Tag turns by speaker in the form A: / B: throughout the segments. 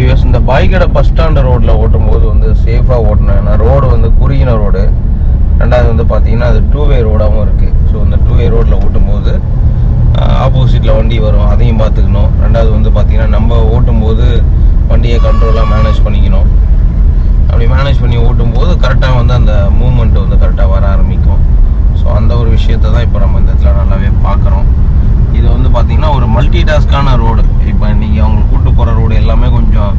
A: Viewers, இந்த பாய்கடை bus stand ரோட்டில் ஓட்டும்போது வந்து சேஃபாக ஓட்டணும். ஏன்னா ரோடு வந்து குறுகின ரோடு. ரெண்டாவது வந்து பார்த்தீங்கன்னா அது 2-வே ரோடாகவும் இருக்குது. ஸோ இந்த 2-வே ரோட்டில் ஓட்டும்போது ஆப்போசிட்டில் வண்டி வரும், அதையும் பார்த்துக்கணும். ரெண்டாவது வந்து பார்த்தீங்கன்னா நம்ம ஓட்டும்போது வண்டியை கண்ட்ரோலாக மேனேஜ் பண்ணிக்கணும். அப்படி மேனேஜ் பண்ணி ஓட்டும்போது கரெக்டாக வந்து அந்த மூவ்மெண்ட் வந்து கரெக்டாக வர ஆரம்பிக்கும். ஸோ அந்த ஒரு விஷயத்தை தான் இப்போ நம்ம இந்த இடத்துல நல்லாவே பார்க்குறோம். இது வந்து பார்த்திங்கன்னா ஒரு மல்டி டாஸ்கான ரோடு. இப்போ நீங்கள் அவங்களுக்கு கூட்டு போகிற ரோடு எல்லாமே கொஞ்சம்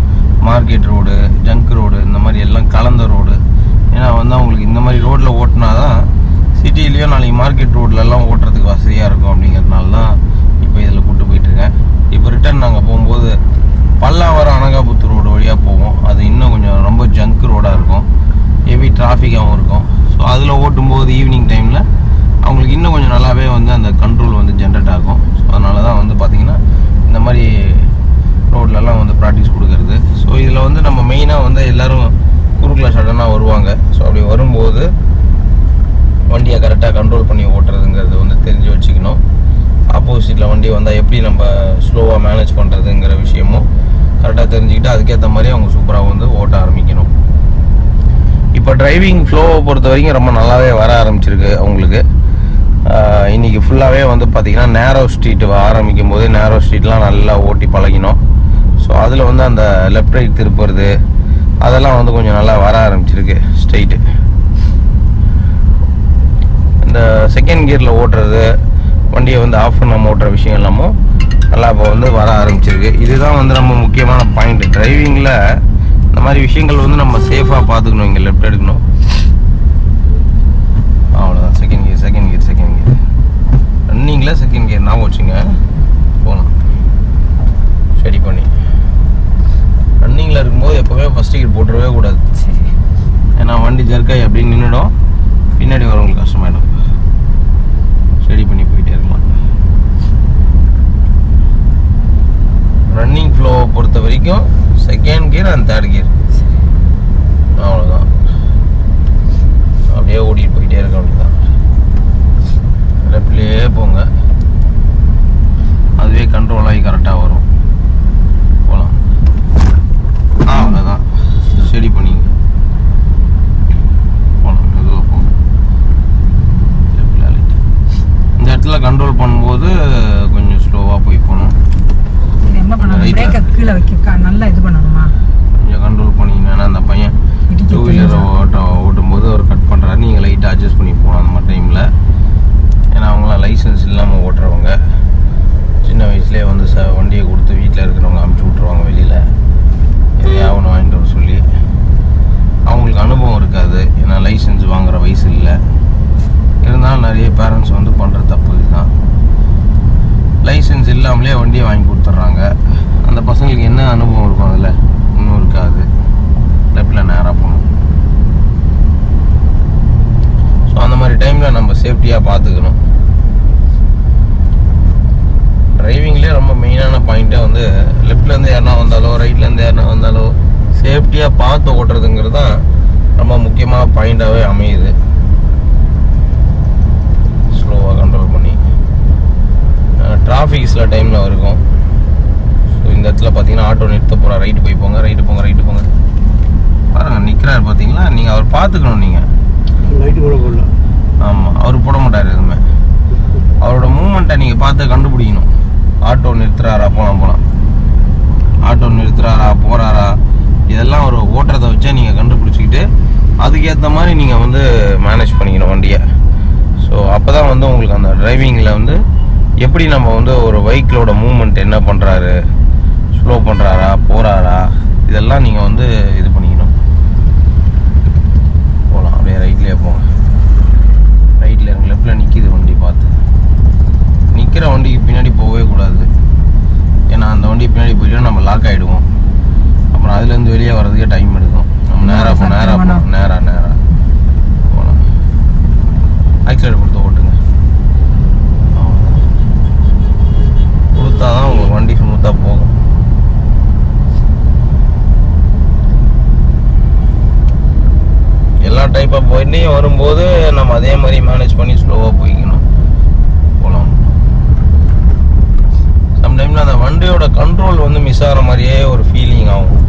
A: மார்க்கெட் ரோடு, ஜங்க் ரோடு, இந்த மாதிரி எல்லாம் கலந்த ரோடு. ஏன்னா வந்து அவங்களுக்கு இந்த மாதிரி ரோட்டில் ஓட்டினா தான் சிட்டிலேயும் நாளைக்கு மார்க்கெட் ரோட்லலாம் ஓட்டுறதுக்கு வசதியாக இருக்கும். அப்படிங்கிறதுனால தான் இப்போ இதில் கூப்பிட்டு போயிட்டுருக்கேன். இப்போ ரிட்டர்ன் நாங்கள் போகும்போது பல்லாவரம் அனகாபுத்தூர் ரோடு வழியாக போவோம். அது இன்னும் கொஞ்சம் ரொம்ப ஜங்க் ரோடாக இருக்கும், ஹெவி டிராஃபிக்காகவும் இருக்கும். ஸோ அதில் ஓட்டும்போது ஈவினிங் டைமில் அவங்களுக்கு இன்னும் கொஞ்சம் நல்லாவே வந்து அந்த கண்ட்ரோல் வந்து ஜென்ரேட் ஆகும். ஸோ அதனால தான் வந்து பார்த்திங்கன்னா இந்த மாதிரி ரோட்லலாம் வந்து ப்ராக்டிஸ் கொடுக்கறது. ஸோ இதில் வந்து நம்ம மெயினாக வந்து எல்லோரும் குறுக்கில் சடனாக வருவாங்க. ஸோ அப்படி வரும்போது வண்டியை கரெக்டாக கண்ட்ரோல் பண்ணி ஓட்டுறதுங்கிறது வந்து தெரிஞ்சு வச்சுக்கணும். ஆப்போசிட்டில் வண்டி வந்தால் எப்படி நம்ம ஸ்லோவாக மேனேஜ் பண்ணுறதுங்கிற விஷயமும் கரெக்டாக தெரிஞ்சுக்கிட்டு அதுக்கேற்ற மாதிரி அவங்க சூப்பராக வந்து ஓட்ட ஆரம்பிக்கணும். இப்போ டிரைவிங் ஃப்ளோவை பொறுத்த வரைக்கும் ரொம்ப நல்லாவே வர ஆரம்பிச்சிருக்கு அவங்களுக்கு. இன்றைக்கி ஃபுல்லாகவே வந்து பார்த்திங்கன்னா நேரோ ஸ்ட்ரீட் ஆரம்பிக்கும் போது நேரோ ஸ்ட்ரீட்லாம் நல்லா ஓட்டி பழகினோம். ஸோ அதில் வந்து அந்த லெஃப்ட் ரைட் திருப்புறது அதெல்லாம் வந்து கொஞ்சம் நல்லா வர ஆரம்பிச்சிருக்கு ஸ்ட்ரைட்டு. இந்த செகண்ட் கியரில் ஓட்டுறது, வண்டியை வந்து ஆஃப் பண்ணாமல் ஓட்டுற விஷயம் எல்லாமும் நல்லா இப்போ வந்து வர ஆரம்பிச்சிருக்கு. இதுதான் வந்து நம்ம முக்கியமான பாயிண்ட் டிரைவிங்கில். இந்த மாதிரி விஷயங்கள் வந்து நம்ம சேஃபாக பார்த்துக்கணும். இங்கே லெஃப்ட் எடுக்கணும், அவ்வளோதான். செகண்ட் கியர் ரன்னிங்கில் செகண்ட் கியர் நான் வச்சுங்க போகலாம். ஸ்டடி பண்ணி ரன்னிங்கில் இருக்கும்போது எப்போவுமே ஃபஸ்ட் கியர் போட்டுறவே கூடாது. ஏன்னா வண்டி ஜர்க்காய் அப்படின்னு நின்றுடும், பின்னாடி வரவங்களுக்கு கஷ்டமாயிடும். ஸ்டடி பண்ணி போயிட்டே இருக்கலாம். ரன்னிங் ஃப்ளோவை பொறுத்த வரைக்கும் second gear and third gear அவ்வளோதான். அப்படியே ஓடிட்டு போயிட்டே இருக்க அப்படிதான். லெஃப்ட்லேயே போங்க, அதுவே கண்ட்ரோல் ஆகி கரெக்டாக வரும். போகலாம். அவ்வளோதான். ஸ்டடி பண்ணிங்க போகலாம். மெதுவாக போங்க. இந்த இடத்துல கண்ட்ரோல் பண்ணும்போது கொஞ்சம் ஸ்லோவாக போய் போகணும்.
B: என்ன பண்ணணும்? பிரேக்கை கீழே வைக்க நல்லா இது பண்ணணுமா?
A: கொஞ்சம் கண்ட்ரோல் பண்ணிங்கன்னா அந்த பையன் 2-வீலரை ஓட்டும்போது அவர் கட் பண்ணுறாரு, நீங்கள் லைட்டாக அட்ஜஸ்ட் பண்ணி போகணும் அந்த மாதிரி டைமில். ஏன்னா அவங்களாம் லைசன்ஸ் இல்லாமல் ஓட்டுறவங்க, சின்ன வயசுலேயே வந்து வண்டியை கொடுத்து வீட்டில் இருக்கிறவங்க அமுச்சு விட்ருவாங்க வெளியில் எதையாவது ஒன்று வாங்கிட்டு வர சொல்லி. அவங்களுக்கு அனுபவம் இருக்காது, ஏன்னா லைசன்ஸ் வாங்குகிற வயசு இல்லை. இருந்தாலும் நிறைய பேரண்ட்ஸ் வந்து பண்ணுற தப்பு இதுதான். லைசன்ஸ் இல்லாமலே வண்டியை வாங்கி கொடுத்துட்றாங்க. அந்த பசங்களுக்கு என்ன அனுபவம் இருக்கும் அதில்? இன்னும் இருக்காது. லெஃப்டில் நேராக போகணும். ஸோ அந்த மாதிரி டைமில் நம்ம சேஃப்டியாக பார்த்துக்கணும். டிரைவிங்லேயே ரொம்ப மெயினான பாயிண்ட்டே வந்து லெஃப்ட்லேருந்து யாருனா வந்தாலோ ரைட்லேருந்து யாருனா வந்தாலோ சேஃப்டியாக பார்த்து ஓட்டுறதுங்கிறது தான் ரொம்ப முக்கியமான பாயிண்ட்டாகவே அமையுது. ஸ்லோவாக கண்ட்ரோல் பண்ணி டிராஃபிக் சில டைமில் இருக்கும். ஸோ இந்த இடத்துல பார்த்தீங்கன்னா ஆட்டோ நிறுத்த போகிறா, ரைட்டு போங்க பாருங்கள், நிற்கிறாரு பார்த்தீங்களா? நீங்கள் அவர் பார்த்துக்கணும். நீங்கள்
C: லைட்டு கூட போடல.
A: ஆமாம், அவர் போட மாட்டார் எதுவுமே. அவரோட மூமெண்ட்டை நீங்கள் பார்த்து கண்டுபிடிக்கணும். ஆட்டோ நிறுத்துறாரா, போகலாம். ஆட்டோ நிறுத்துறாரா, போகிறாரா, இதெல்லாம் ஒரு ஓட்டுறதை வச்சே நீங்கள் கண்டுபிடிச்சிக்கிட்டு அதுக்கேற்ற மாதிரி நீங்கள் வந்து மேனேஜ் பண்ணிக்கணும் வண்டியை. ஸோ அப்போ தான் வந்து உங்களுக்கு அந்த டிரைவிங்கில் வந்து எப்படி நம்ம வந்து ஒரு வெஹிக்கிளோட மூவ்மெண்ட் என்ன பண்ணுறாரு, ஸ்லோ பண்ணுறாரா, போகிறாரா, இதெல்லாம் நீங்கள் வந்து இது பண்ணிக்கணும். போகலாம். அப்படியே ரைட்லேயே போங்க. ரைட்டில் இருங்க. லெஃப்டில் நிற்கிது வண்டி, பார்த்து நிற்கிற வண்டிக்கு பின்னாடி போகவே கூடாது. ஏன்னா அந்த வண்டி பின்னாடி போயிட்டோம் நம்ம லாக் ஆகிடுவோம். அப்புறம் அதுலேருந்து வெளியே வர்றதுக்கே டைம் எடுக்கும். நம்ம நேராக போகலாம். ஆக்சிலேட்டர் கொடுத்து ஓட்டுங்க. கொடுத்தா தான் உங்களுக்கு வண்டி ஸ்மூத்தாக போகும். எல்லா டைப்பாக போயிட்டு வரும்போது நம்ம அதே மாதிரி மேனேஜ் பண்ணி ஸ்லோவாக போய்க்கணும். போகலாம். சம்டைமில் அந்த வண்டியோட கண்ட்ரோல் வந்து மிஸ் ஆகிற மாதிரியே ஒரு ஃபீலிங் ஆகும்.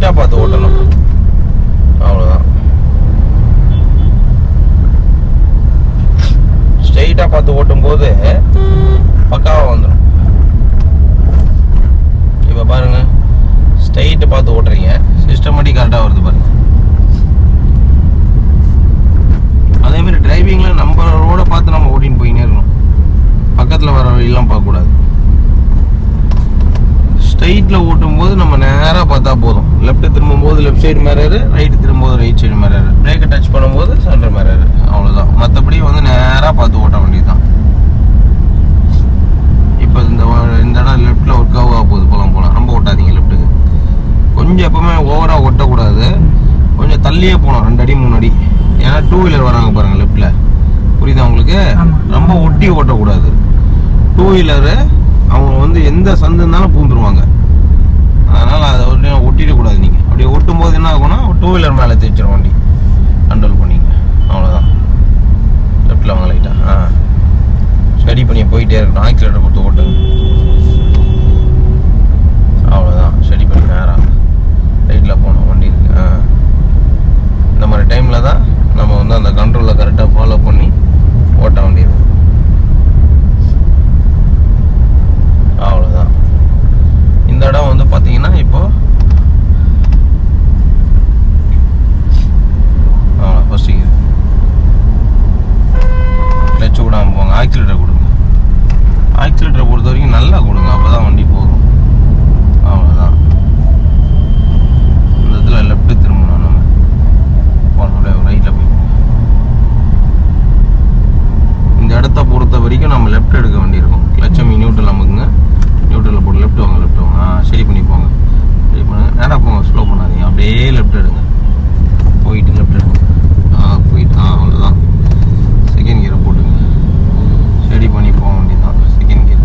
A: ஸ்ட்ரைட்டாக பார்த்து ஓட்டணும், அவ்வளோதான். ஸ்ட்ரைட்டாக பார்த்து ஓட்டும்போது பக்காவாக வந்துடும். இப்போ பாருங்க, ஸ்ட்ரைட்டு பார்த்து ஓட்டுறீங்க, சிஸ்டமேட்டிக் கரெக்டாக வருது பாருங்க. அதேமாதிரி டிரைவிங்கில் நம்ம ரோடை பார்த்து நம்ம ஓட்டின்னு போயினே இருக்கணும், பக்கத்தில் வர வழியெல்லாம் பார்க்கக்கூடாது. ஸ்ட்ரைட்டில் ஓட்டும்போது நம்ம நேராக பார்த்தா போதும். லெஃப்ட் திரும்பும்போது லெஃப்ட் சைடு மிரரு, ரைட்டு திரும்பும்போது ரைட் சைடு மிரரு, பிரேக்கை டச் பண்ணும்போது சென்டர் மிரரு, அவ்வளோதான். மற்றபடி வந்து நேராக பார்த்து ஓட்ட வேண்டியது தான். இப்போ இந்த இடம் லெஃப்ட்டில் ஒர்க் ஆக போகுது, போகலாம். ரொம்ப ஓட்டாதீங்க லெஃப்ட்டுக்கு. கொஞ்சம் எப்பவுமே ஓவராக ஓட்டக்கூடாது, கொஞ்சம் தள்ளியே போகணும், 2 அடி 3 அடி. ஏன்னா 2 வீலர் வராங்க பாருங்கள் லெஃப்ட்டில், புரியுதா உங்களுக்கு? ரொம்ப ஒட்டி ஓட்டக்கூடாது. 2 வீலரு அவங்க வந்து எந்த சந்து இருந்தாலும் பூந்துருவாங்க, அதனால் அதை ஒட்டிடக்கூடாது. நீங்கள் அப்படியே ஒட்டும் போது என்ன ஆகும்னா 2 வீலர் மேலே தேய்ச்சிடும் வண்டி. கண்ட்ரோல் பண்ணிங்க, அவ்வளோதான். லெஃப்ட்டில் வாங்க லைட்டாக ஸ்டடி பண்ணி போயிட்டே இருக்கணும். ஆக்சிலேட்டர் கொடுத்து ஓட்டுங்க, அவ்வளோதான். ஸ்டடி பண்ணி நேராக ரைட்டில் போகணும், வண்டி இருக்கு. இந்த மாதிரி டைமில் தான் நம்ம வந்து அந்த கண்ட்ரோலை கரெக்டாக ஃபாலோ பண்ணி ஓட்ட வேண்டியது, அவ்வளோதான். இந்த இடம் வந்து பார்த்தீங்கன்னா இப்போ ஃபஸ்ட்டு கிளச்சு விடாமல் போங்க, ஆக்சிலேட்டர் கொடுங்க. ஆக்சிலேட்டரை பொறுத்த வரைக்கும் நல்லா கொடுங்க, அப்போ தான் வண்டி போகும், அவ்வளோதான். இந்த இதில் லெஃப்ட்டு திரும்பணும், நம்ம போனோம் ரைட்டில் போய். இந்த இடத்த பொறுத்த வரைக்கும் நம்ம லெஃப்ட் எடுக்க வேண்டியிருக்கும். கிளச்சம் நியூட்ரல் அமுக்குங்க, நியூட்ரலில் போட்டு லெஃப்ட் வாங்க, லெஃப்ட் வாங்க. சரி பண்ணி போங்க, சரி பண்ணுங்க. நேராக போங்க, ஸ்லோ பண்ணாதீங்க, அப்படியே லெஃப்ட் எடுங்க. போயிட்டு லெஃப்ட் எடுங்க, போயிட்டு அவ்வளோதான். செகண்ட் கியரை போட்டுங்க, ஸ்டடி பண்ணி போக வேண்டியதுதான். செகண்ட் கியர்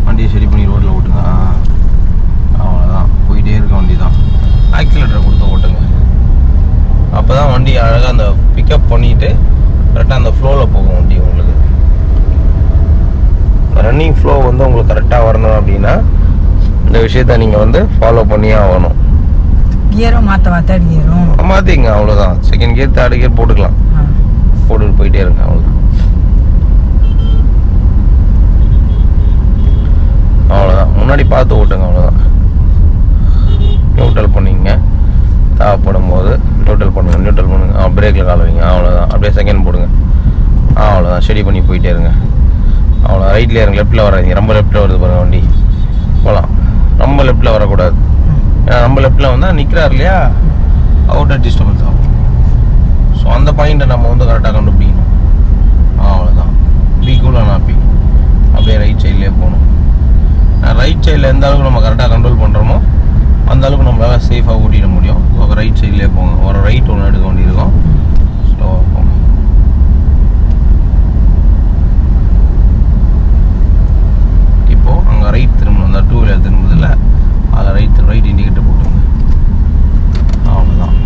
A: வண்டியை ஸ்டடி பண்ணி ரோட்டில் ஓட்டுங்க, அவ்வளோதான். போயிட்டே இருக்க வேண்டியதான். ஆக்சிலேட்டரை கொடுத்து ஓட்டுங்க, அப்போ தான் வண்டி அழகாக அந்த பிக்கப் பண்ணிவிட்டு கரெக்டாக அந்த ஃப்ளோவில் போகும் வண்டி. உங்களுக்கு ரன்னிங் ஃப்ளோ வந்து உங்களுக்கு கரெக்டாக வரணும் அப்படின்னா இந்த விஷயத்த நீங்கள் வந்து ஃபாலோ பண்ணியே ஆகணும்.
B: கியரும் மாற்றவா? தேர்ட் கியரும்
A: மாற்றிங்க, அவ்வளோதான். செகண்ட் கியர் தேர்ட் கியர் போட்டுக்கலாம், போட்டுட்டு போயிட்டே இருங்க, அவ்வளோதான். அவ்வளோதான். முன்னாடி பார்த்து ஓட்டுங்க, அவ்வளோதான். நியூட்ரல் பண்ணிங்க, தேவைப்படும் போது நியூட்ரல் பண்ணுங்க. பிரேக்கில் கால் வைங்க, அவ்வளோதான். அப்படியே செகண்ட் போடுங்க, அவ்வளோதான். ஸ்டடி பண்ணி போயிட்டே இருங்க, அவ்வளோ. ரைட்லேயே இருங்க, லெஃப்ட்டில் வராதிங்க. ரொம்ப லெஃப்ட்டில் வருது பாருங்க வண்டி, போகலாம். ரொம்ப லெஃப்ட்டில் வரக்கூடாது, ஏன்னா ரொம்ப லெஃப்ட்டில் வந்தால் நிற்கிறார் இல்லையா, அவுட்டர் டிஸ்டர்பன்ஸ் ஆகும். ஸோ அந்த பாயிண்ட்டை நம்ம வந்து கரெக்டாக கண்டுபிடிக்கணும், அவ்வளோதான். பி கூலாக நாப்பி அப்படியே ரைட் சைட்லேயே போகணும். ரைட் சைடில் எந்த அளவுக்கு நம்ம கரெக்டாக கண்ட்ரோல் பண்ணுறோமோ அந்த அளவுக்கு நம்மளால் சேஃபாக ஓட்டிட முடியும். ஸோ ரைட் சைட்லேயே போங்க, ஒரு ரைட் ஒன்று எடுக்க வேண்டியிருக்கும், ஸ்லோவாக போங்க. இப்போது அங்கே ரைட் திரும்பணும், அந்த 2 வீலர் திரும்புதில்ல, அதில் ரைட் இண்டிகேட்டர் போட்டுங்க, அவ்வளோதான்.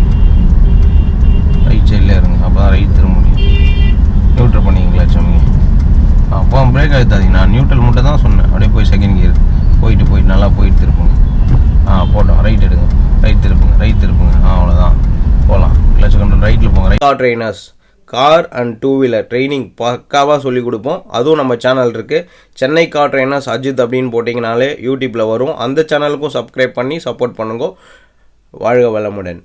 A: ரைட் சைட்லேயே இருங்க, அப்போ தான் ரைட் திரும்ப முடியும். நியூட்ரல் பண்ணிங்களா சொன்னீங்க, அப்போ பிரேக் அழுத்தாதீங்க. நான் நியூட்ரல் மட்டும் தான் சொன்னேன். அப்படியே போய் செகண்ட் கியர் போயிட்டு நல்லா போயிட்டு திருப்புங்க. போட்டோம். ரைட் எடுங்க, ரைட் திருப்புங்க, அவ்வளோதான். போகலாம். கிளச் கண்ட்ரோல் ரைட்டில் போங்க. Car trainers, car and 2 wheeler training பக்காவாக சொல்லிக் கொடுப்போம். அதுவும் நம்ம சேனல் இருக்குது, சென்னை கார் ட்ரெயினர்ஸ் அஜித் அப்படின்னு போட்டிங்கனாலே யூடியூப்பில் வரும். அந்த சேனலுக்கும் சப்ஸ்கிரைப் பண்ணி சப்போர்ட் பண்ணுங்க. வாழ்க வளமுடன்.